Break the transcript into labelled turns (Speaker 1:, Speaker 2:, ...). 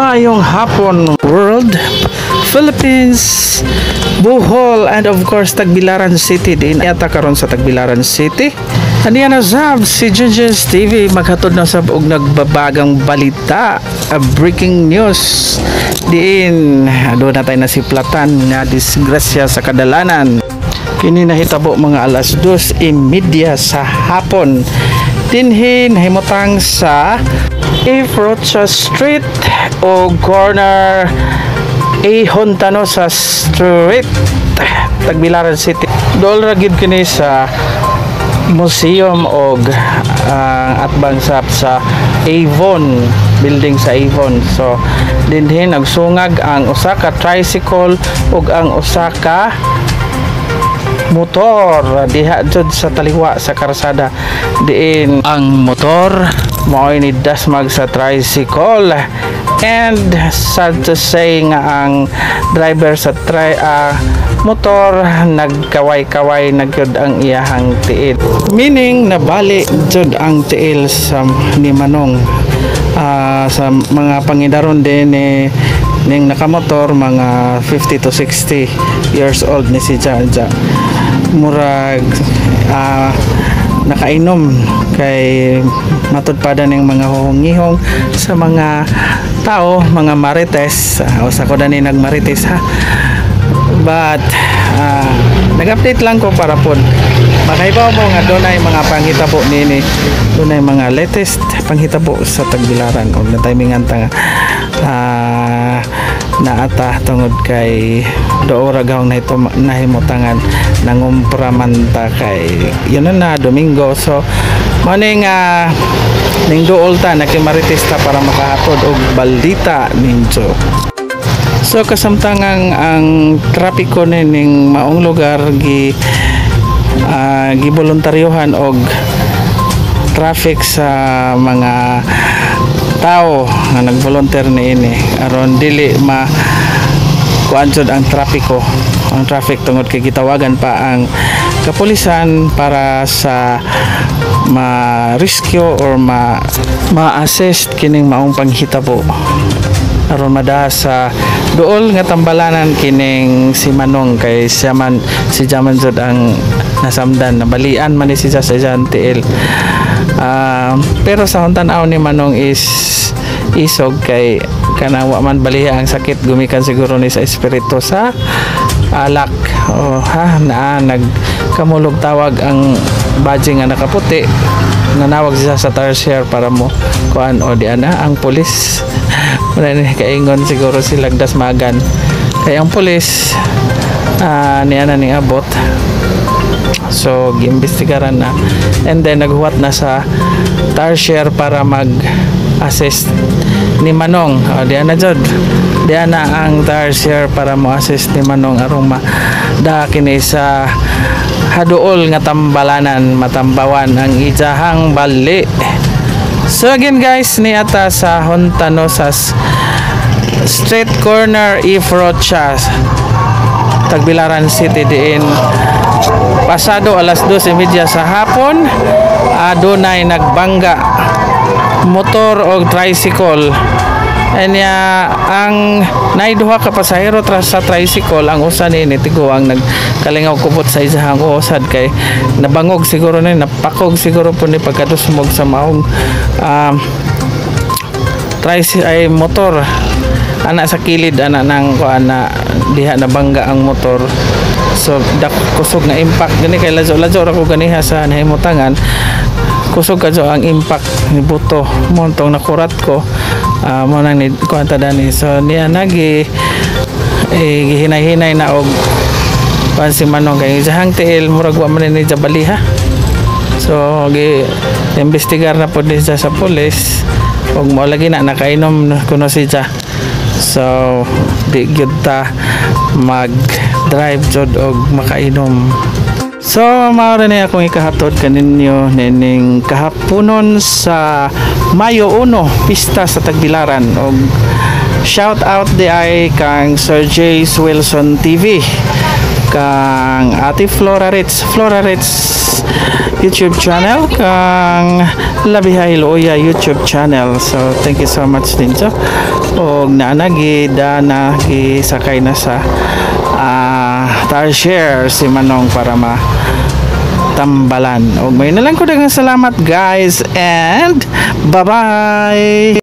Speaker 1: Maayong hapon world, Philippines, Bohol, and of course Tagbilaran City din. Yata karon sa Tagbilaran City. Aniya na sab si Judges TV maghatod na sab og nagbabagang balita, breaking news. Diin doon na tayo nasiplatan nga disgrasya sa kadalanan. Kini nahitabo mga alas 2:30 sa hapon. Dinhin himutang sa Rocha Street o corner Hontano sa Street, Tagbilaran City. Dool ra gid kini sa museum og atbang sa Avon, building sa Avon. So dinhin nagsungag ang usa ka tricycle ug ang usa ka motor diha jud sa taliwa sa karsada. Diin ang motor mao ni dasmag sa tricycle, and sad to say nga ang driver sa motor nagkaway-kaway nagyud ang iyahang tiil, meaning nabali jud ang tiil sa ni Manong. Sa mga pangidaron din ning nakamotor mga 50 to 60 years old ni si Jaja. Murag nakainom kay matud pa ning mga huhungihong sa mga tao, mga marites. Usa ko dani nagmarites ha, but nag-update lang ko para pod makaibaw mo nga dunay mga panghitabo nini, dunay mga latest panghitabo sa Tagbilaran og na timingan ta naata tungod kay doora gawng na ito nahimutangan nangumpra man ta kay yun na Domingo. So maning ning duol ta nakimaritista para makahatod og baldita ninyo. So kasamtangang ang trapiko ning maong lugar giboluntaryohan og traffic sa mga tao nga nag-volunteer niini aron dili kuanjud ang traffic tungod kay gitawagan pa ang kapulisan para sa ma-rescue or ma-assist kining maong panghitabo aron madaha sa duol nga tambalanan kining si Manong kay si Jaman jud ang nasamdan, nabalian man ni si sa tiil. Pero sa tan-aw ni Manong is isog kay kanawa man baliha ang sakit gumikan siguro ni sa espiritu sa alak nagkamulog tawag ang badging nga nakaputi, nanawag siya sa tarsier para mo kuan o di ana ang pulis kaingon siguro silang dasmagan kay ang pulis niana ning abot. So giimbestigaran na, and then naghuwat na sa tarsier para mag-assist ni Manong. Diyan na jud, diyan na ang tarsier para mo-assist ni Manong aron kini sa haduol nga tambalanan matambawan ang ijahang bali. So again guys, ni ata sa Hontano sa street corner Rocha, Tagbilaran City diin pasado alas 2:30 sa hapon. Adunay nagbangga motor o tricycle, and ang naiduha ka pasahero sa tricycle. Ang usa ni tigo ang nagkalingaw kubot sa isahang usad kay nabangog siguro ni napakog siguro po ni pagkadusmog sa maong motor ana sa kilid ana nang kuana diha nabangga ang motor. So kusog nga impact gani kay lazo ra ko ganiha sa nahimutangan, kusog kadto ang impact ni buto montong nakurat ko mo nang ni kuanta dani. So niya gihinay-hinay na og si Manong kay jahang tiil murag wa man ni jabaliha. So investigar na pod siya sa pulis og mo lagi na nakainom kuno siya. So di gyud ta mag-drive jud og makainom. So mao ra ni akong ikahatod kaninyo nining kahaponon sa Mayo 1, pista sa Tagbilaran, og shout out di ay kang Sir Jace Wilson TV kang Ate Flora Ritz YouTube channel, kang Labihay Loya YouTube channel. So thank you so much din so. Og naanagi na gisakay na sa tar share si Manong para tambalan. Og may nalang ko daghang salamat guys, and bye bye.